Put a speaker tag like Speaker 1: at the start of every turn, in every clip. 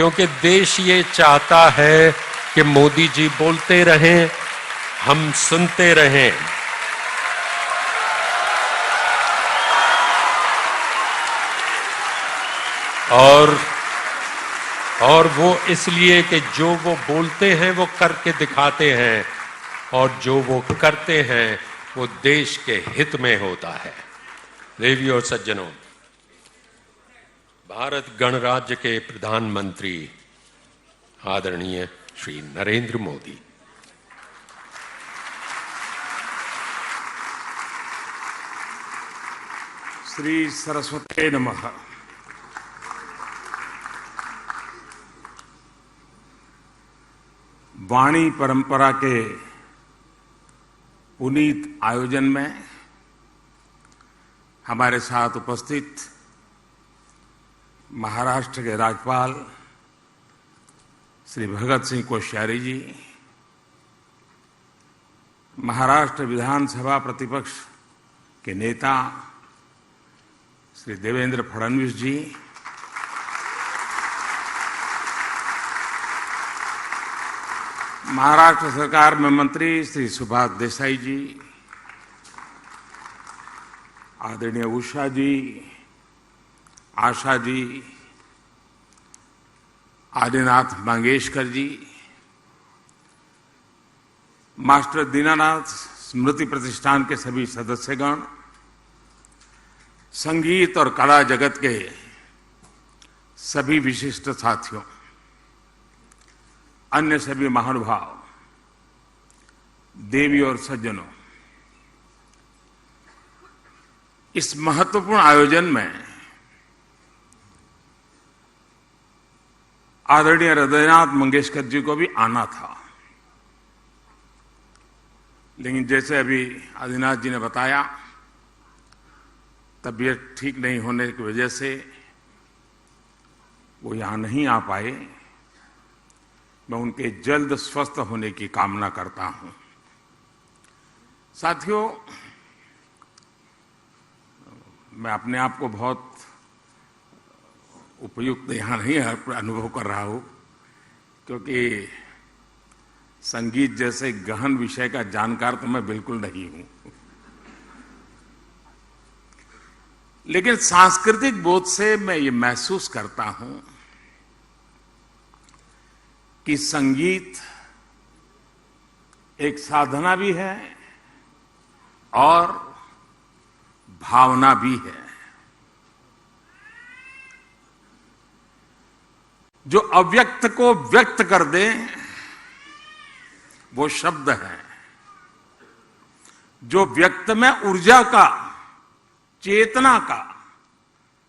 Speaker 1: क्योंकि देश ये चाहता है कि मोदी जी बोलते रहें, हम सुनते रहें। और वो इसलिए कि जो वो बोलते हैं वो करके दिखाते हैं, और जो वो करते हैं वो देश के हित में होता है। देवियों और सज्जनों, भारत गणराज्य के प्रधानमंत्री आदरणीय श्री नरेंद्र मोदी,
Speaker 2: श्री सरस्वती नमः। वाणी परंपरा के पुनीत आयोजन में हमारे साथ उपस्थित महाराष्ट्र के राज्यपाल श्री भगत सिंह कोश्यारी जी, महाराष्ट्र विधानसभा प्रतिपक्ष के नेता श्री देवेंद्र फडणवीस जी, महाराष्ट्र सरकार में मंत्री श्री सुभाष देसाई जी, आदरणीय उषा जी, आशा जी, आदिनाथ मंगेशकर जी, मास्टर दीनानाथ स्मृति प्रतिष्ठान के सभी सदस्यगण, संगीत और कला जगत के सभी विशिष्ट साथियों, अन्य सभी महानुभाव, देवी और सज्जनों, इस महत्वपूर्ण आयोजन में आदरणीय हृदयनाथ मंगेशकर जी को भी आना था, लेकिन जैसे अभी आदिनाथ जी ने बताया, तबीयत ठीक नहीं होने की वजह से वो यहां नहीं आ पाए। मैं उनके जल्द स्वस्थ होने की कामना करता हूं। साथियों, मैं अपने आप को बहुत उपयुक्त यहां नहीं अनुभव कर रहा हूं, क्योंकि संगीत जैसे गहन विषय का जानकार तो मैं बिल्कुल नहीं हूं, लेकिन सांस्कृतिक बोध से मैं ये महसूस करता हूं कि संगीत एक साधना भी है और भावना भी है। जो अव्यक्त को व्यक्त कर दे वो शब्द है, जो व्यक्त में ऊर्जा का, चेतना का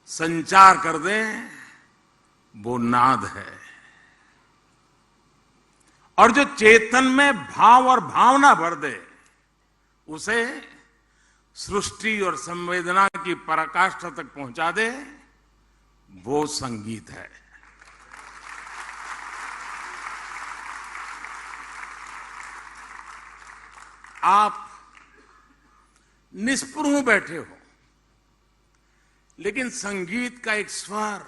Speaker 2: संचार कर दे वो नाद है, और जो चेतन में भाव और भावना भर दे उसे सृष्टि और संवेदना की पराकाष्ठा तक पहुंचा दे वो संगीत है। आप निष्पृह बैठे हो, लेकिन संगीत का एक स्वर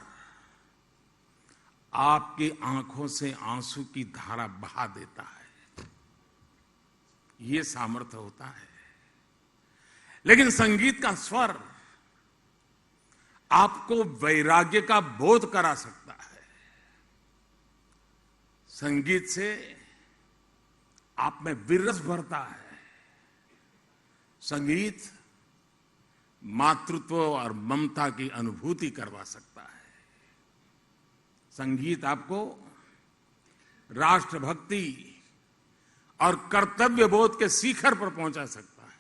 Speaker 2: आपकी आंखों से आंसू की धारा बहा देता है। ये सामर्थ्य होता है। लेकिन संगीत का स्वर आपको वैराग्य का बोध करा सकता है। संगीत से आप में विरस भरता है। संगीत मातृत्व और ममता की अनुभूति करवा सकता है। संगीत आपको राष्ट्रभक्ति और कर्तव्य बोध के शिखर पर पहुंचा सकता है।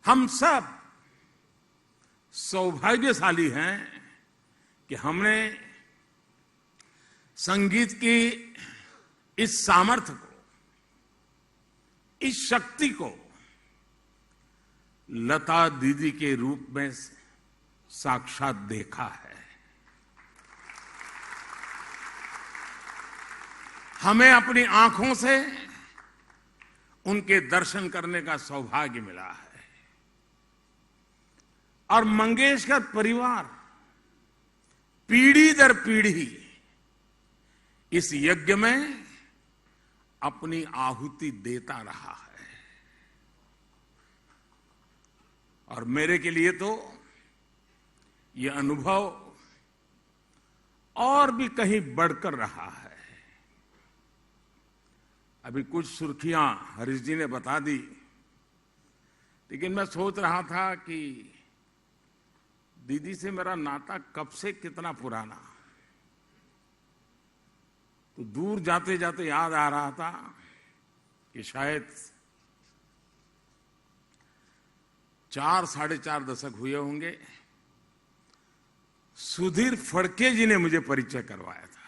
Speaker 2: हम सब सौभाग्यशाली हैं कि हमने संगीत की इस सामर्थ्य को, इस शक्ति को लता दीदी के रूप में साक्षात देखा है। हमें अपनी आंखों से उनके दर्शन करने का सौभाग्य मिला है। और मंगेशकर परिवार पीढ़ी दर पीढ़ी इस यज्ञ में अपनी आहुति देता रहा है। और मेरे के लिए तो ये अनुभव और भी कहीं बढ़कर रहा है। अभी कुछ सुर्खियां हरीश जी ने बता दी, लेकिन मैं सोच रहा था कि दीदी से मेरा नाता कब से कितना पुराना। तो दूर जाते जाते याद आ रहा था कि शायद 4-4.5 दशक हुए होंगे। सुधीर फड़के जी ने मुझे परिचय करवाया था।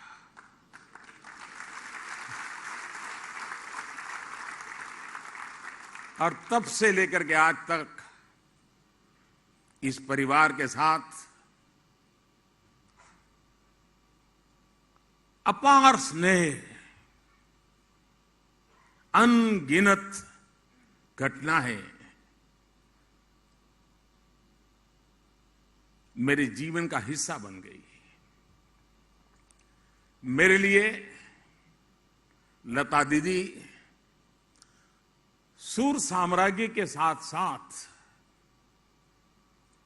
Speaker 2: और तब से लेकर के आज तक इस परिवार के साथ अपार स्नेह, अनगिनत घटनाएं मेरे जीवन का हिस्सा बन गई। मेरे लिए लता दीदी सूर साम्राज्य के साथ साथ,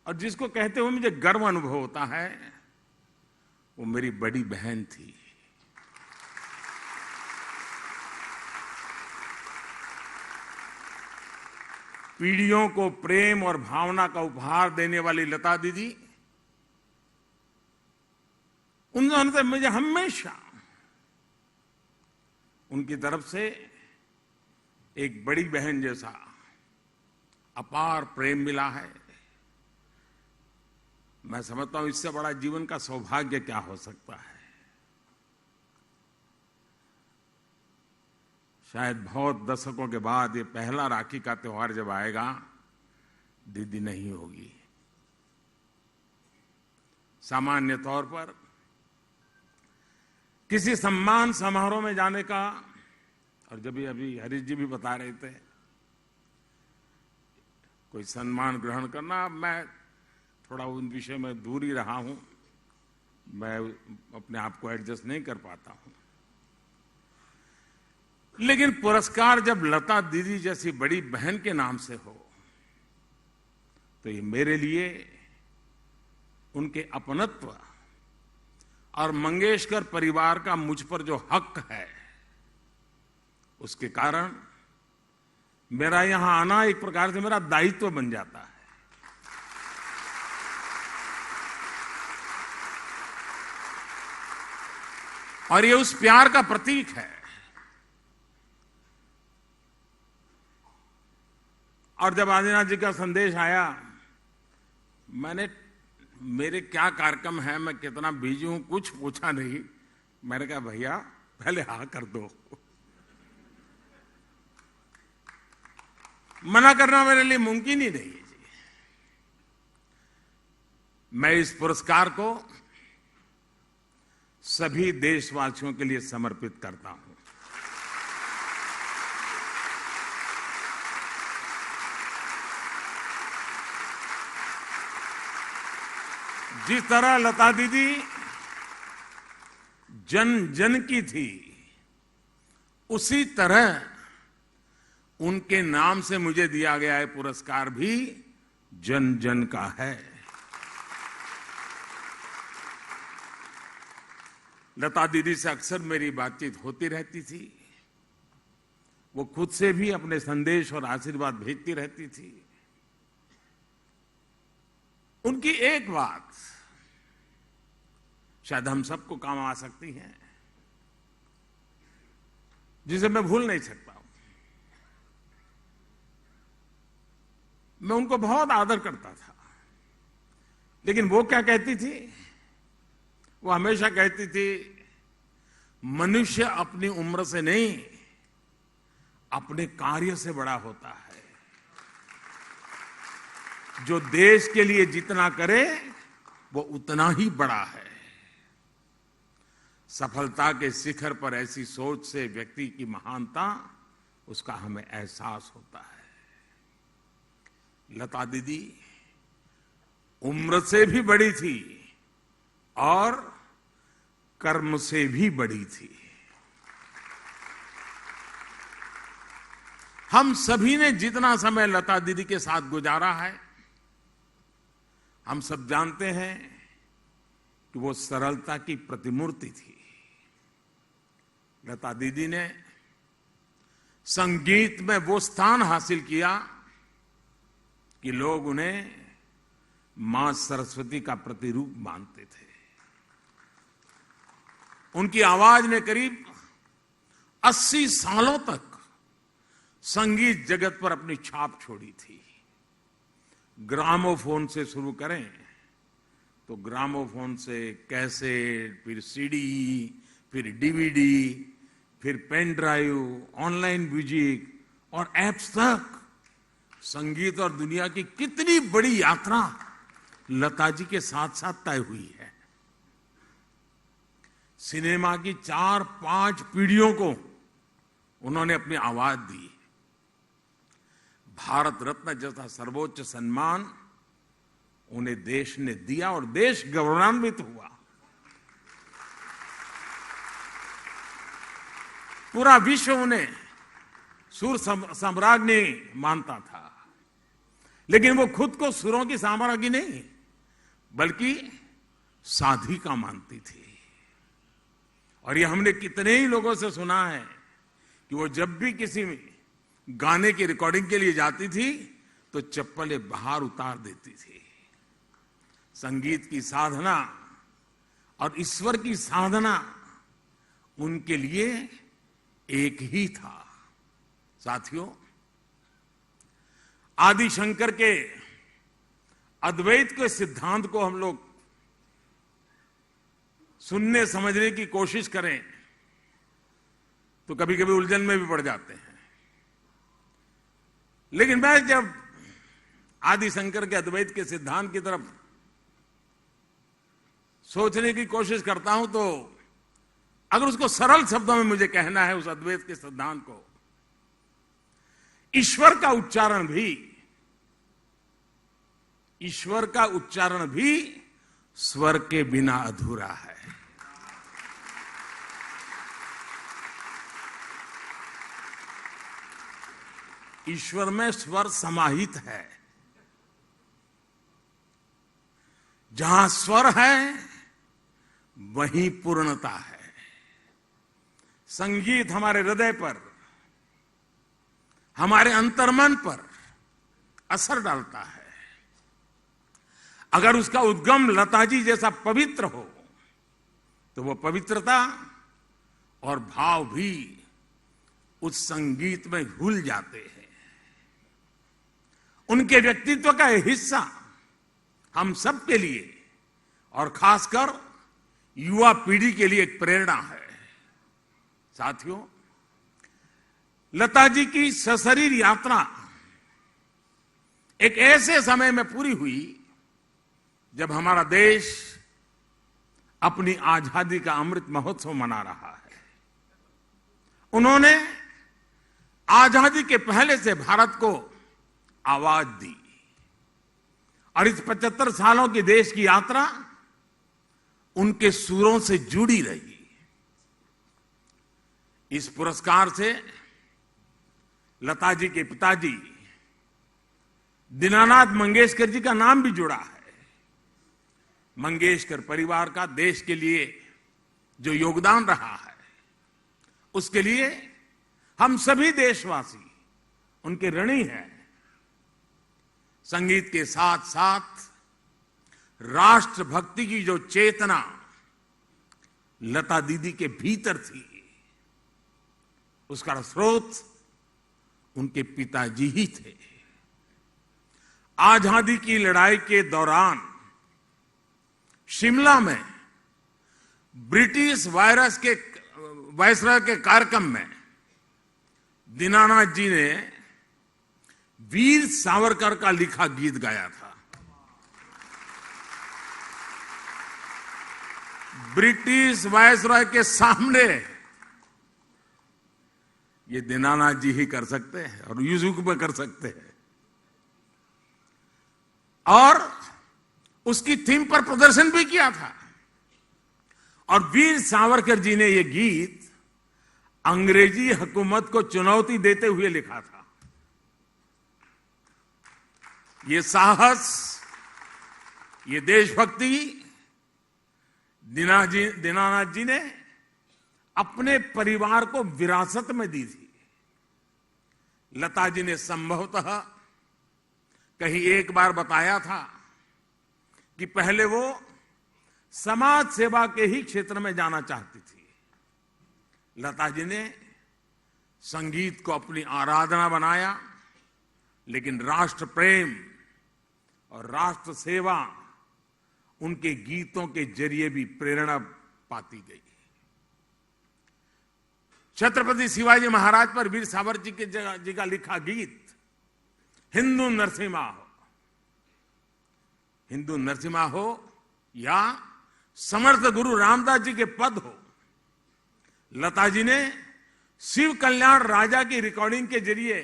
Speaker 2: और जिसको कहते हुए मुझे गर्व अनुभव होता है, वो मेरी बड़ी बहन थी। पीढ़ियों को प्रेम और भावना का उपहार देने वाली लता दीदी, उन्होंने मुझे हमेशा उनकी तरफ से एक बड़ी बहन जैसा अपार प्रेम मिला है। मैं समझता हूं इससे बड़ा जीवन का सौभाग्य क्या हो सकता है। शायद बहुत दशकों के बाद ये पहला राखी का त्योहार जब आएगा, दीदी नहीं होगी। सामान्य तौर पर किसी सम्मान समारोह में जाने का, और जब अभी हरीश जी भी बता रहे थे कोई सम्मान ग्रहण करना, मैं थोड़ा उन विषय में दूर ही रहा हूं। मैं अपने आप को एडजस्ट नहीं कर पाता हूं। लेकिन पुरस्कार जब लता दीदी जैसी बड़ी बहन के नाम से हो, तो ये मेरे लिए उनके अपनत्व और मंगेशकर परिवार का मुझ पर जो हक है, उसके कारण मेरा यहां आना एक प्रकार से मेरा दायित्व बन जाता है। और ये उस प्यार का प्रतीक है। और जब आदिनाथ जी का संदेश आया, मैंने, मेरे क्या कार्यक्रम है, मैं कितना बिजी हूं, कुछ पूछा नहीं। मैंने कहा भैया पहले हाँ कर दो। मना करना मेरे लिए मुमकिन ही नहीं है जी। मैं इस पुरस्कार को सभी देशवासियों के लिए समर्पित करता हूं। जिस तरह लता दीदी जन जन की थी, उसी तरह उनके नाम से मुझे दिया गया है पुरस्कार भी जन जन का है। लता दीदी से अक्सर मेरी बातचीत होती रहती थी। वो खुद से भी अपने संदेश और आशीर्वाद भेजती रहती थी। उनकी एक बात शायद हम सबको काम आ सकती है, जिसे मैं भूल नहीं सकता हूं। मैं उनको बहुत आदर करता था, लेकिन वो क्या कहती थी? वो हमेशा कहती थी, मनुष्य अपनी उम्र से नहीं, अपने कार्य से बड़ा होता है। जो देश के लिए जितना करे, वो उतना ही बड़ा है। सफलता के शिखर पर ऐसी सोच से व्यक्ति की महानता, उसका हमें एहसास होता है। लता दीदी उम्र से भी बड़ी थी और कर्म से भी बड़ी थी। हम सभी ने जितना समय लता दीदी के साथ गुजारा है, हम सब जानते हैं कि वो सरलता की प्रतिमूर्ति थी। लता दीदी ने संगीत में वो स्थान हासिल किया कि लोग उन्हें मां सरस्वती का प्रतिरूप मानते थे। उनकी आवाज ने करीब 80 सालों तक संगीत जगत पर अपनी छाप छोड़ी थी। ग्रामोफोन से शुरू करें तो ग्रामोफोन से कैसेट, फिर सीडी, फिर डीवीडी, फिर पेन ड्राइव, ऑनलाइन म्यूजिक और एप्स तक संगीत और दुनिया की कितनी बड़ी यात्रा लता जी के साथ साथ तय हुई है। सिनेमा की 4-5 पीढ़ियों को उन्होंने अपनी आवाज दी। भारत रत्न जैसा सर्वोच्च सम्मान उन्हें देश ने दिया और देश गौरवान्वित हुआ। पूरा विश्व उन्हें सुर सम्राज्ञी मानता था, लेकिन वो खुद को सुरों की साम्राज्ञी नहीं बल्कि साधिका मानती थी। और ये हमने कितने ही लोगों से सुना है कि वो जब भी किसी गाने की रिकॉर्डिंग के लिए जाती थी तो चप्पलें बाहर उतार देती थी। संगीत की साधना और ईश्वर की साधना उनके लिए एक ही था। साथियों, आदि शंकर के अद्वैत के सिद्धांत को हम लोग सुनने समझने की कोशिश करें तो कभी कभी उलझन में भी पड़ जाते हैं। लेकिन मैं जब आदि शंकर के अद्वैत के सिद्धांत की तरफ सोचने की कोशिश करता हूं तो अगर उसको सरल शब्दों में मुझे कहना है उस अद्वैत के सिद्धांत को, ईश्वर का उच्चारण भी स्वर के बिना अधूरा है। ईश्वर में स्वर समाहित है। जहां स्वर है वहीं पूर्णता है। संगीत हमारे हृदय पर, हमारे अंतर्मन पर असर डालता है। अगर उसका उद्गम लता जी जैसा पवित्र हो तो वो पवित्रता और भाव भी उस संगीत में घुल जाते हैं। उनके व्यक्तित्व का यह हिस्सा हम सब के लिए और खासकर युवा पीढ़ी के लिए एक प्रेरणा है। साथियों, लता जी की सशरीर यात्रा एक ऐसे समय में पूरी हुई जब हमारा देश अपनी आजादी का अमृत महोत्सव मना रहा है। उन्होंने आजादी के पहले से भारत को आवाज दी और इस 75 सालों की देश की यात्रा उनके सुरों से जुड़ी रही। इस पुरस्कार से लता जी के पिताजी दीनानाथ मंगेशकर जी का नाम भी जुड़ा है। मंगेशकर परिवार का देश के लिए जो योगदान रहा है उसके लिए हम सभी देशवासी उनके ऋणी हैं। संगीत के साथ साथ राष्ट्रभक्ति की जो चेतना लता दीदी के भीतर थी उसका स्रोत उनके पिताजी ही थे। आजादी की लड़ाई के दौरान शिमला में ब्रिटिश वायसराय के कार्यक्रम में दीनानाथ जी ने वीर सावरकर का लिखा गीत गाया था। ब्रिटिश वायसराय के सामने ये दीनानाथ जी ही कर सकते हैं और यूट्यूब पे कर सकते हैं। और उसकी थीम पर प्रदर्शन भी किया था। और वीर सावरकर जी ने यह गीत अंग्रेजी हुकूमत को चुनौती देते हुए लिखा था। ये साहस, ये देशभक्ति दीनानाथ जी ने अपने परिवार को विरासत में दी थी। लता जी ने संभवतः कहीं एक बार बताया था कि पहले वो समाज सेवा के ही क्षेत्र में जाना चाहती थी। लता जी ने संगीत को अपनी आराधना बनाया, लेकिन राष्ट्र प्रेम और राष्ट्र सेवा उनके गीतों के जरिए भी प्रेरणा पाती गई। छत्रपति शिवाजी महाराज पर वीर सावरकर जी का लिखा गीत हिंदू नरसिम्हा हो या समर्थ गुरु रामदास जी के पद हो, लता जी ने शिव कल्याण राजा की रिकॉर्डिंग के जरिए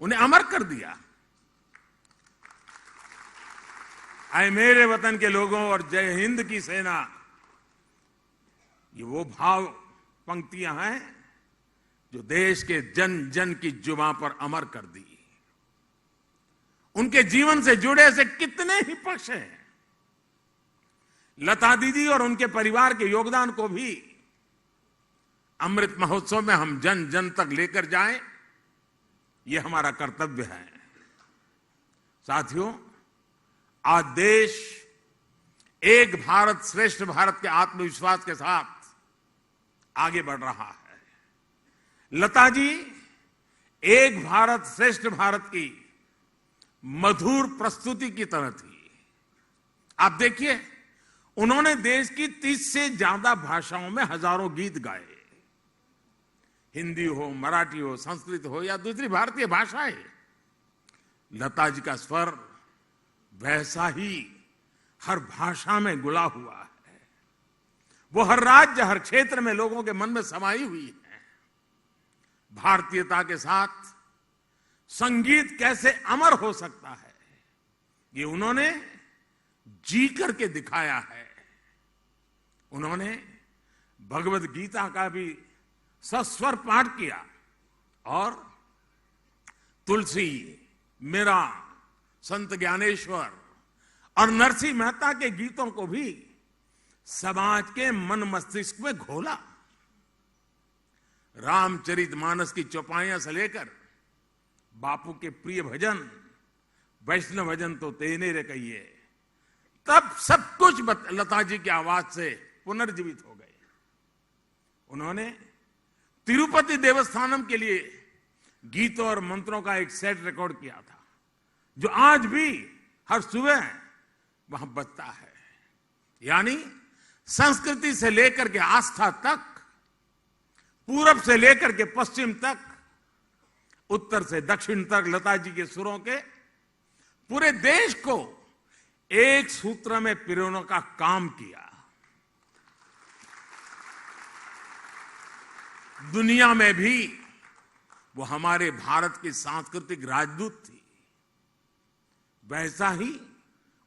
Speaker 2: उन्हें अमर कर दिया। आए मेरे वतन के लोगों और जय हिंद की सेना, ये वो भाव पंक्तियां हैं जो देश के जन जन की जुबां पर अमर कर दी। उनके जीवन से जुड़े ऐसे कितने ही पक्ष हैं। लता दीदी और उनके परिवार के योगदान को भी अमृत महोत्सव में हम जन जन तक लेकर जाएं, ये हमारा कर्तव्य है। साथियों, आज देश एक भारत श्रेष्ठ भारत के आत्मविश्वास के साथ आगे बढ़ रहा है। लता जी एक भारत श्रेष्ठ भारत की मधुर प्रस्तुति की तरह थी। आप देखिए, उन्होंने देश की 30 से ज्यादा भाषाओं में हजारों गीत गाए। हिंदी हो, मराठी हो, संस्कृत हो या दूसरी भारतीय भाषाएं, लता जी का स्वर वैसा ही हर भाषा में गुला हुआ है। वो हर राज्य, हर क्षेत्र में लोगों के मन में समाई हुई है। भारतीयता के साथ संगीत कैसे अमर हो सकता है, ये उन्होंने जी करके दिखाया है। उन्होंने भगवत गीता का भी सस्वर पाठ किया और तुलसी, मीरा, संत ज्ञानेश्वर और नरसिंह मेहता के गीतों को भी समाज के मन मस्तिष्क में घोला। रामचरितमानस की चौपाइयां से लेकर बापू के प्रिय भजन, वैष्णव भजन तो तेने रे कहिए, तब सब कुछ लता जी की आवाज से पुनर्जीवित हो गए। उन्होंने तिरुपति देवस्थानम के लिए गीतों और मंत्रों का एक सेट रिकॉर्ड किया था, जो आज भी हर सुबह वहां बजता है। यानी संस्कृति से लेकर के आस्था तक, पूरब से लेकर के पश्चिम तक, उत्तर से दक्षिण तक लता जी के सुरों के पूरे देश को एक सूत्र में पिरोने का काम किया। दुनिया में भी वो हमारे भारत की सांस्कृतिक राजदूत थी। वैसा ही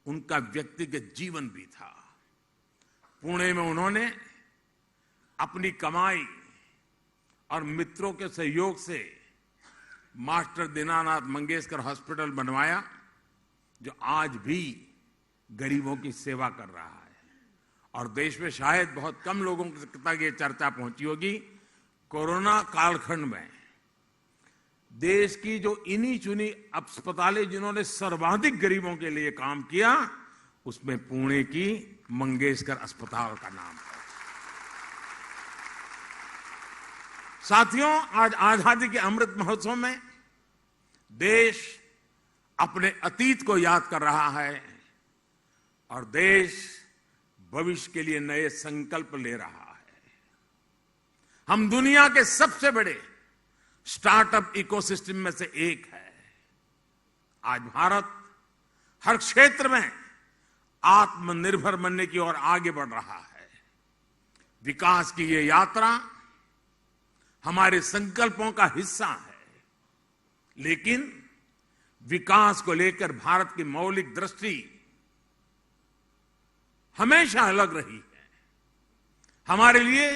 Speaker 2: उनका व्यक्तिगत जीवन भी था। पुणे में उन्होंने अपनी कमाई और मित्रों के सहयोग से मास्टर दीनानाथ मंगेशकर हॉस्पिटल बनवाया, जो आज भी गरीबों की सेवा कर रहा है। और देश में शायद बहुत कम लोगों तक ये चर्चा पहुंची होगी, कोरोना कालखंड में देश की जो इन्हीं चुनी अस्पतालें जिन्होंने सर्वाधिक गरीबों के लिए काम किया, उसमें पुणे की मंगेशकर अस्पताल का नाम है। साथियों, आज आजादी के अमृत महोत्सव में देश अपने अतीत को याद कर रहा है और देश भविष्य के लिए नए संकल्प ले रहा है। हम दुनिया के सबसे बड़े स्टार्टअप इकोसिस्टम में से एक है। आज भारत हर क्षेत्र में आत्मनिर्भर बनने की ओर आगे बढ़ रहा है। विकास की ये यात्रा हमारे संकल्पों का हिस्सा है, लेकिन विकास को लेकर भारत की मौलिक दृष्टि हमेशा अलग रही है। हमारे लिए